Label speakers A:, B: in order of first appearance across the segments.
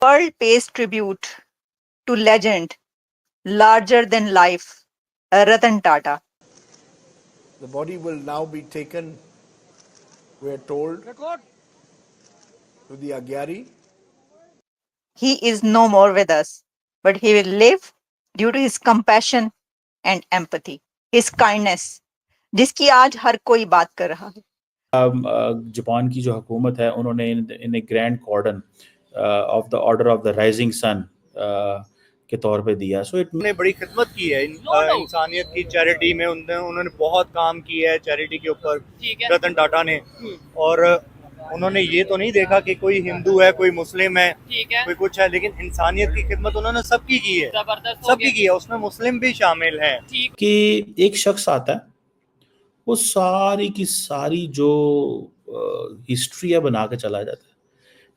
A: World pays tribute to legend larger than life Ratan Tata.
B: The body will now be taken, we are told, to the Agyari.
A: He is no more with us, but he will live due to his compassion and empathy, his kindness, जिसकी आज हर कोई बात कर रहा है.
C: Japan की जो हुकूमत है उन्होंने इन्हें grand cordon of the order of the rising sun के तौर पे दिया. सो
D: उन्होंने बड़ी खिदमत की है इंसानियत की चैरिटी में. उन्होंने बहुत काम किया है चैरिटी के ऊपर रतन टाटा ने. और उन्होंने ये तो नहीं देखा कि कोई हिंदू है, कोई मुस्लिम है, कोई कुछ है, लेकिन इंसानियत की खिदमत उन्होंने सबकी की है, सबकी की है. उसमें मुस्लिम भी शामिल है.
C: कि एक शख्स आता है, वो सारी की सारी जो हिस्ट्री है बना के चला जाता है.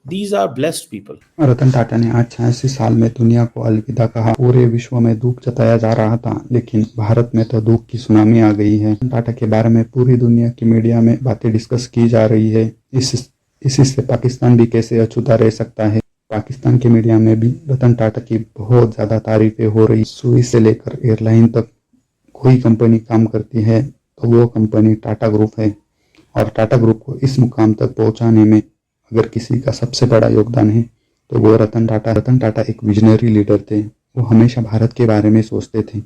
C: These are blessed people.
E: Ratan Tata ने आज 86 साल में दुनिया को अलविदा कहा. पूरे विश्व में दुख जताया जा रहा था, लेकिन भारत में तो दुख की सुनामी आ गई है. रतन टाटा के बारे में पूरी दुनिया की मीडिया में बातें डिस्कस की जा रही है. इसी से पाकिस्तान भी कैसे अछूता रह सकता है. पाकिस्तान के मीडिया में भी रतन टाटा की बहुत ज्यादा तारीफें हो रही. सुई से लेकर एयरलाइन तक कोई कंपनी काम करती है तो वो कंपनी टाटा ग्रुप है. और टाटा ग्रुप को इस मुकाम तक पहुंचाने में अगर किसी का सबसे बड़ा योगदान है तो वो रतन टाटा एक विजनरी लीडर थे. वो हमेशा भारत के बारे में सोचते थे.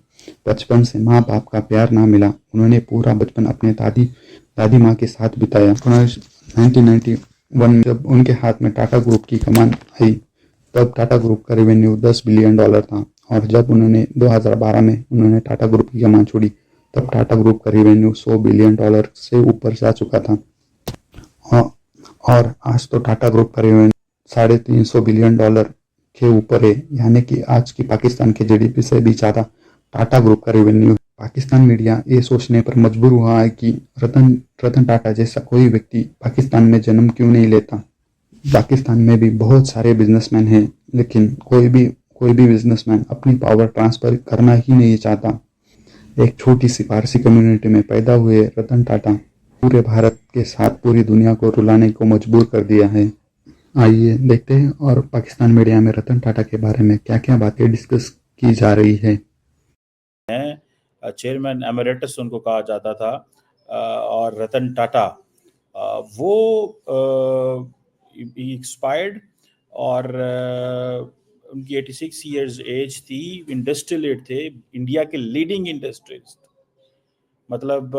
E: बचपन से माँ बाप का प्यार ना मिला. उन्होंने पूरा बचपन अपने दादी माँ के साथ बिताया. 1991 जब उनके हाथ में टाटा ग्रुप की कमान आई तब टाटा ग्रुप का रेवेन्यू $10 बिलियन था. और जब उन्होंने 2012 में उन्होंने टाटा ग्रुप की कमान छोड़ी तब टाटा ग्रुप का रेवेन्यू $100 बिलियन से ऊपर जा चुका था. और आज तो टाटा ग्रुप का रेवेन्यू $350 बिलियन के ऊपर है. यानी कि आज की पाकिस्तान के जीडीपी से भी ज्यादा टाटा ग्रुप का रेवेन्यू. पाकिस्तान मीडिया ये सोचने पर मजबूर हुआ है कि रतन टाटा जैसा कोई व्यक्ति पाकिस्तान में जन्म क्यों नहीं लेता. पाकिस्तान में भी बहुत सारे बिजनेसमैन हैं, लेकिन कोई भी बिजनेसमैन अपनी पावर ट्रांसफर करना ही नहीं चाहता. एक छोटी सी पारसी कम्युनिटी में पैदा हुए रतन टाटा पूरे भारत के साथ पूरी दुनिया को रुलाने को मजबूर कर दिया है. आइए देखते हैं और पाकिस्तान मीडिया में रतन टाटा के बारे में क्या क्या बातें डिस्कस की जा रही है.
C: चेयरमैन एमरेटस उनको कहा जाता था. और रतन टाटा वो एक्सपायर्ड और उनकी 86 इयर्स एज थी. इंडस्ट्रियलिस्ट थे, इंडिया के लीडिंग इंडस्ट्रियलिस्ट. मतलब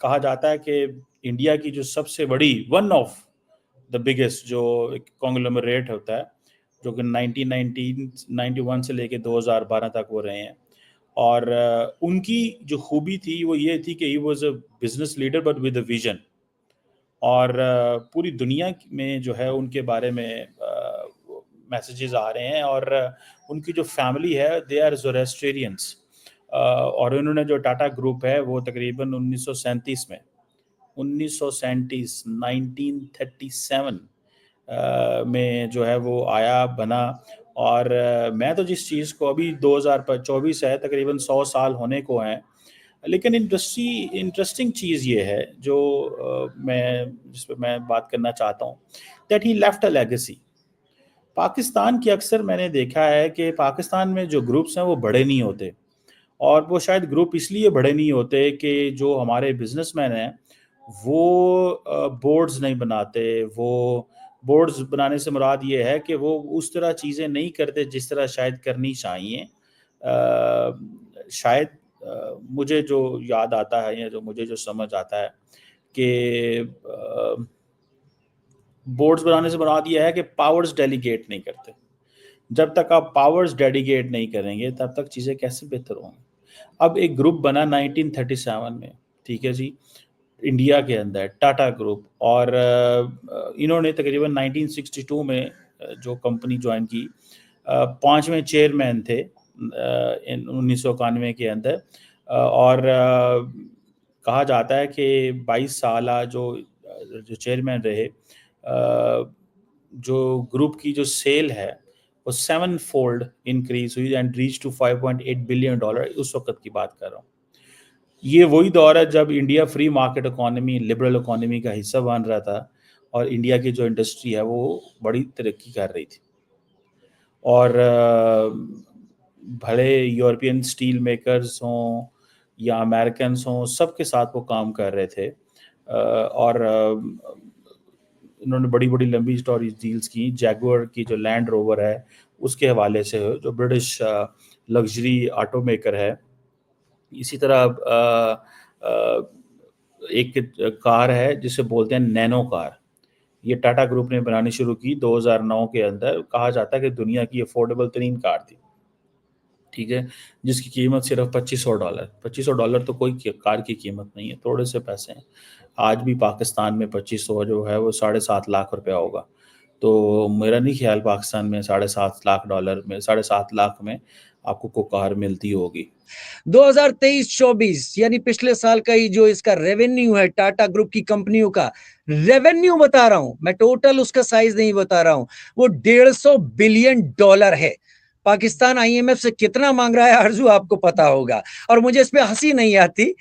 C: कहा जाता है कि इंडिया की जो सबसे बड़ी वन ऑफ द बिगेस्ट जो कॉन्ग्लोमरेट होता है जो कि 1991 से लेके 2012 तक वो रहे हैं. और उनकी जो खूबी थी वो ये थी कि he was a business leader but with a vision. और पूरी दुनिया में जो है उनके बारे में मैसेजेस आ रहे हैं. और उनकी जो फैमिली है दे आर ज़ोरेस्ट्रियंस. और उन्होंने जो टाटा ग्रुप है वो तकरीबन 1937 में जो है वो आया बना. और मैं तो जिस चीज़ को अभी 2024 है तकरीबन 100 साल होने को हैं, लेकिन इंटरेस्टिंग चीज़ ये है जो जिस पर मैं बात करना चाहता हूँ that he left a legacy. Pakistan की अक्सर मैंने देखा है कि पाकिस्तान में जो ग्रुप्स हैं वो बड़े नहीं होते. और वो शायद ग्रुप इसलिए बड़े नहीं होते कि जो हमारे बिजनेसमैन हैं वो बोर्ड्स नहीं बनाते. वो बोर्ड्स बनाने से मुराद ये है कि वो उस तरह चीज़ें नहीं करते जिस तरह शायद करनी चाहिए. शायद मुझे जो याद आता है या जो मुझे जो समझ आता है कि बोर्ड्स बनाने से मुराद ये है कि पावर्स डेलीगेट नहीं करते. जब तक आप पावर्स डेलीगेट नहीं करेंगे तब तक चीज़ें कैसे बेहतर होंगी. अब एक ग्रुप बना 1937 में, ठीक है जी, इंडिया के अंदर टाटा ग्रुप. और इन्होंने तकरीबन 1962 में जो कंपनी ज्वाइन की, 5वें चेयरमैन थे 1991 के अंदर. और कहा जाता है कि 22 साल जो चेयरमैन रहे, जो ग्रुप की जो सेल है वो 7-fold इंक्रीज हुई एंड रीच टू $5.8 बिलियन. उस वक्त की बात कर रहा हूँ. ये वही दौर है जब India free market economy, liberal economy का हिस्सा बन रहा था और इंडिया की जो इंडस्ट्री है वो बड़ी तरक्की कर रही थी. और भले यूरोपियन स्टील मेकर्स हों या अमेरिकन्स हों, सबके साथ वो काम कर रहे थे। और इन्होंने बड़ी बड़ी लंबी स्टोरीज डील्स की। जैगुआर की जो लैंड रोवर है उसके हवाले से, जो ब्रिटिश लग्जरी ऑटो मेकर है। इसी तरह एक कार है जिसे बोलते हैं नैनो कार, ये टाटा ग्रुप ने बनानी शुरू की 2009 के अंदर। कहा जाता है कि दुनिया की अफोर्डेबल तरीन कार थी, ठीक है, जिसकी कीमत सिर्फ $2500। $2500 तो कोई कार की कीमत नहीं है, थोड़े से पैसे हैं। आज भी पाकिस्तान में 2500 जो है वो 7.5 लाख रुपया होगा। तो मेरा नहीं ख्याल पाकिस्तान में $7.5 में 7.5 लाख में आपको को कार मिलती होगी।
F: 2023-24 यानी पिछले साल का ही जो इसका रेवेन्यू है, टाटा ग्रुप की कंपनियों का रेवेन्यू बता रहा हूं मैं, टोटल उसका साइज नहीं बता रहा हूं, वो $150 बिलियन है। पाकिस्तान आईएमएफ से कितना मांग रहा है आरजू, आपको पता होगा। और मुझे इस पे हंसी नहीं आती